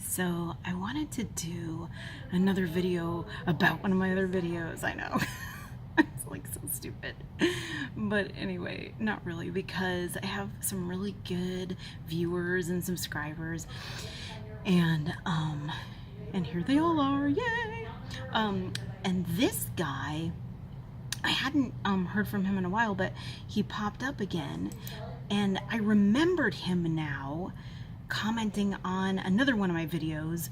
So I wanted to do another video about one of my other videos. I know. It's like so stupid. But anyway, not really, because I have some really good viewers and subscribers. And here they all are. Yay! And this guy, I hadn't heard from him in a while, but he popped up again, and I remembered him now commenting on another one of my videos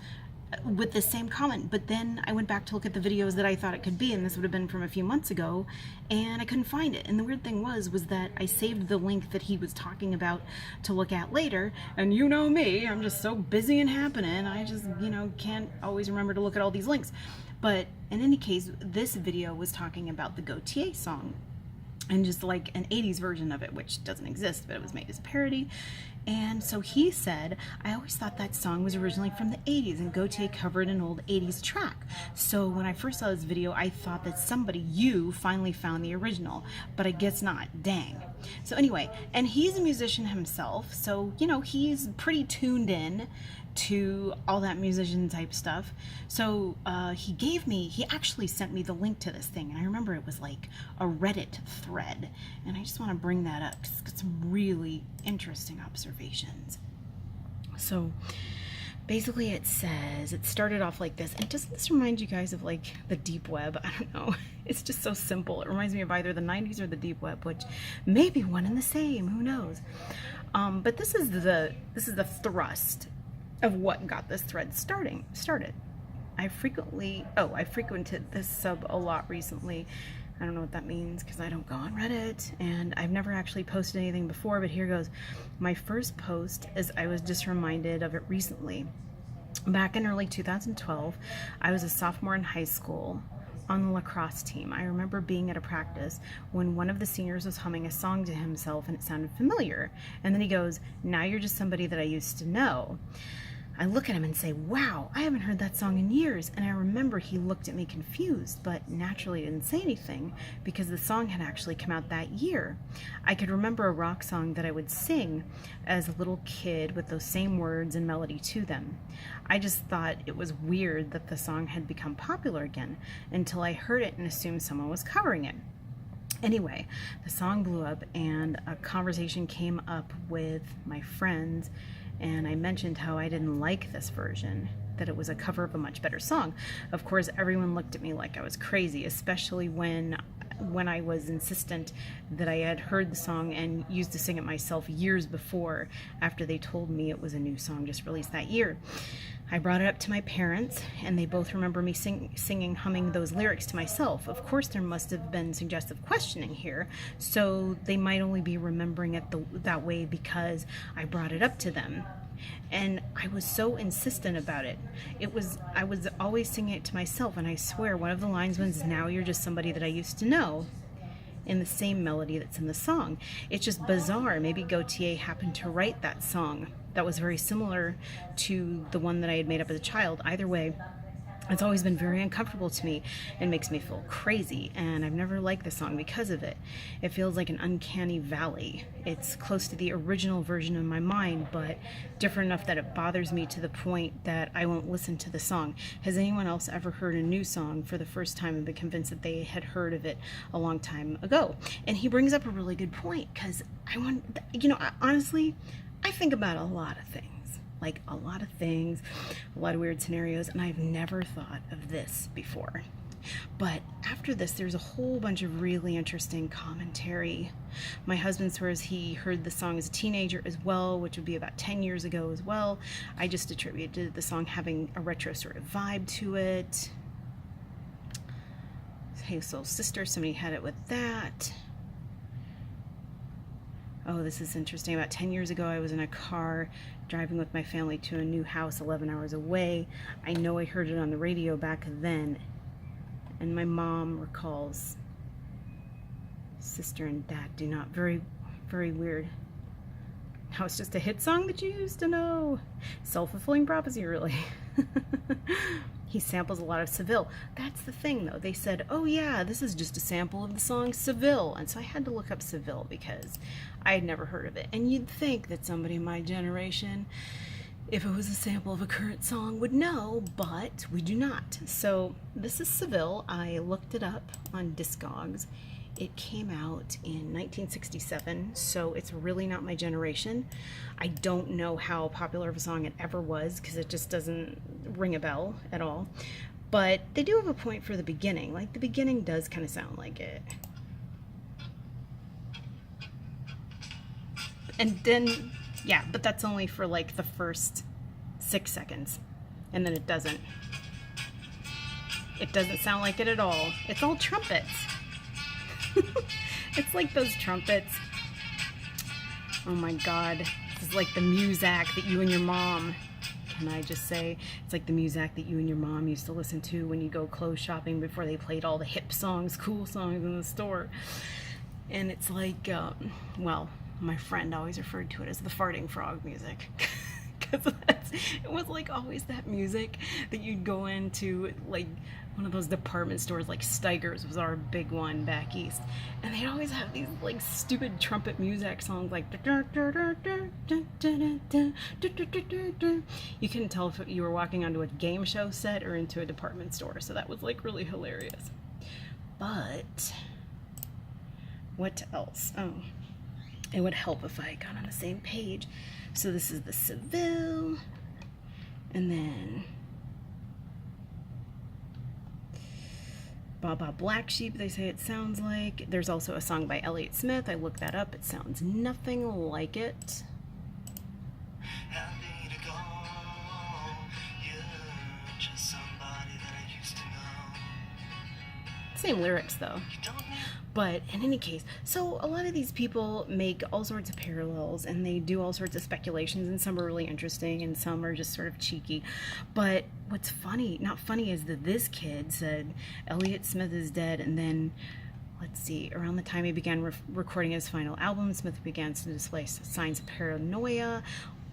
with the same comment. But then I went back to look at the videos that I thought it could be, and this would have been from a few months ago, and I couldn't find it. And the weird thing was that I saved the link that he was talking about to look at later, and you know me, I'm just so busy and happening, I just, can't always remember to look at all these links. But in any case, this video was talking about the Gautier song, and just like an 80s version of it, which doesn't exist, but it was made as a parody. And so he said, I always thought that song was originally from the 80s, and Gautier covered an old 80s track. So when I first saw this video, I thought that you finally found the original, but I guess not. Dang. So anyway, and he's a musician himself, so he's pretty tuned in to all that musician type stuff. So he actually sent me the link to this thing, and I remember it was like a Reddit thread, and I just want to bring that up because it's got some really interesting observations. So basically it started off like this, and doesn't this remind you guys of like the deep web? I don't know, it's just so simple. It reminds me of either the 90s or the deep web, which may be one and the same, who knows. But this is the thrust of what got this thread started. I frequented this sub a lot recently. I don't know what that means because I don't go on Reddit, and I've never actually posted anything before, but here goes. My first post is I was just reminded of it recently. Back in early 2012, I was a sophomore in high school on the lacrosse team. I remember being at a practice when one of the seniors was humming a song to himself, and it sounded familiar. And then he goes, "Now you're just somebody that I used to know." I look at him and say, wow, I haven't heard that song in years. And I remember he looked at me confused, but naturally didn't say anything because the song had actually come out that year. I could remember a rock song that I would sing as a little kid with those same words and melody to them. I just thought it was weird that the song had become popular again until I heard it and assumed someone was covering it. Anyway, the song blew up, and a conversation came up with my friends, and I mentioned how I didn't like this version, that it was a cover of a much better song. Of course, everyone looked at me like I was crazy, especially when I was insistent that I had heard the song and used to sing it myself years before, after they told me it was a new song just released that year. I brought it up to my parents, and they both remember me humming those lyrics to myself. Of course, there must have been suggestive questioning here, so they might only be remembering it that way because I brought it up to them. And I was so insistent about it. I was always singing it to myself, and I swear one of the lines was, "Now you're just somebody that I used to know," in the same melody that's in the song. It's just bizarre. Maybe Gautier happened to write that song that was very similar to the one that I had made up as a child. Either way, it's always been very uncomfortable to me and makes me feel crazy, and I've never liked the song because of it. It feels like an uncanny valley. It's close to the original version in my mind, but different enough that it bothers me to the point that I won't listen to the song. Has anyone else ever heard a new song for the first time and been convinced that they had heard of it a long time ago? And he brings up a really good point, because honestly, I think about a lot of things. Like a lot of weird scenarios, and I've never thought of this before. But after this, there's a whole bunch of really interesting commentary. My husband swears he heard the song as a teenager as well, which would be about 10 years ago as well. I just attributed the song having a retro sort of vibe to it. Hey Soul Sister, somebody had it with that. Oh, this is interesting. About 10 years ago, I was in a car driving with my family to a new house 11 hours away. I know I heard it on the radio back then, and my mom recalls. Sister and dad do not. Very, very weird. Now it's just a hit song that you used to know. Self-fulfilling prophecy, really. He samples a lot of Seville. That's the thing, though. They said, oh yeah, this is just a sample of the song Seville. And so I had to look up Seville because I had never heard of it. And you'd think that somebody in my generation if it was a sample of a current song, would know, but we do not. So this is Seville. I looked it up on Discogs. It came out in 1967, so it's really not my generation. I don't know how popular of a song it ever was because it just doesn't ring a bell at all. But they do have a point for the beginning. Like, the beginning does kind of sound like it. And then, yeah, but that's only for like the first 6 seconds. And then it doesn't. It doesn't sound like it at all. It's all trumpets. It's like those trumpets. Oh my God. This is like the muzak that you and your mom, can I just say, it's like the muzak that you and your mom used to listen to when you go clothes shopping before they played all the hip songs, cool songs in the store. And it's like, well, my friend always referred to it as the farting frog music. Because it was like always that music that you'd go into, like one of those department stores, like Steiger's was our big one back east, and they'd always have these like stupid trumpet music songs like you couldn't tell if you were walking onto a game show set or into a department store, so that was like really hilarious. But what else? Oh, it would help if I got on the same page. So this is the Seville, and then Baba Black Sheep, they say it sounds like. There's also a song by Elliott Smith. I looked that up. It sounds nothing like it. Same lyrics though. But in any case, so a lot of these people make all sorts of parallels and they do all sorts of speculations, and some are really interesting and some are just sort of cheeky. But what's funny, not funny, is that this kid said Elliott Smith is dead, and then, let's see, around the time he began recording his final album, Smith began to display signs of paranoia.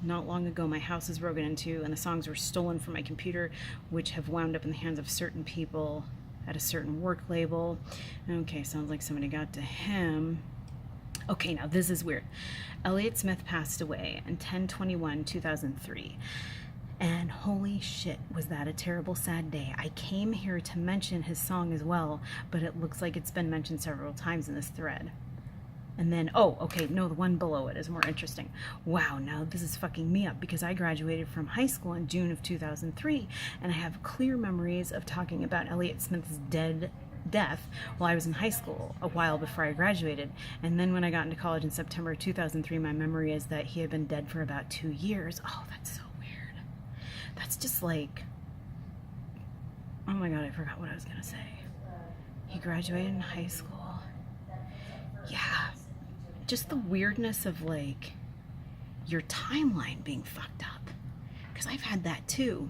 Not long ago, my house was broken into and the songs were stolen from my computer, which have wound up in the hands of certain people at a certain work label. Okay, sounds like somebody got to him. Okay, now this is weird. Elliott Smith passed away on 10/21/2003. And holy shit, was that a terrible, sad day. I came here to mention his song as well, but it looks like it's been mentioned several times in this thread. And then, oh, okay, no, the one below it is more interesting. Wow, now this is fucking me up because I graduated from high school in June of 2003, and I have clear memories of talking about Elliott Smith's death while I was in high school a while before I graduated. And then when I got into college in September 2003, my memory is that he had been dead for about 2 years. Oh, that's so weird. That's just like, oh my God, I forgot what I was gonna say. He graduated in high school. Yeah. Just the weirdness of like your timeline being fucked up, because I've had that too.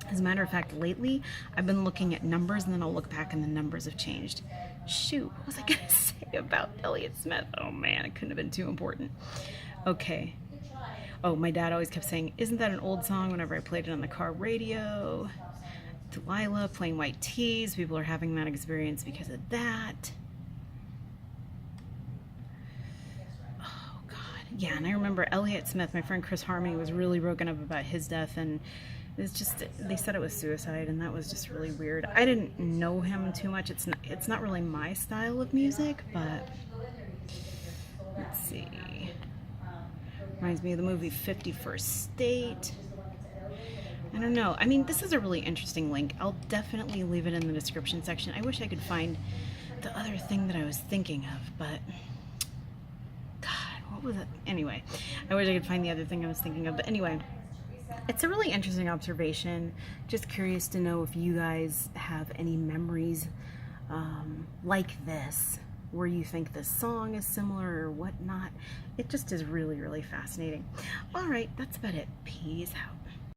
As a matter of fact, lately I've been looking at numbers and then I'll look back and the numbers have changed. Shoot, what was I gonna say about Elliott Smith? Oh man, it couldn't have been too important. Okay. Oh, my dad always kept saying, isn't that an old song, whenever I played it on the car radio. Delilah playing White Tees, people are having that experience because of that. Yeah, and I remember Elliott Smith, my friend Chris Harmony, was really broken up about his death, and it's just, they said it was suicide, and that was just really weird. I didn't know him too much. It's not really my style of music, but let's see. Reminds me of the movie 51st State. I don't know. I mean, this is a really interesting link. I'll definitely leave it in the description section. I wish I could find the other thing that I was thinking of, but what was it? Anyway, I wish I could find the other thing I was thinking of. But anyway, it's a really interesting observation. Just curious to know if you guys have any memories like this, where you think this song is similar or whatnot. It just is really, really fascinating. All right, that's about it. Peace out.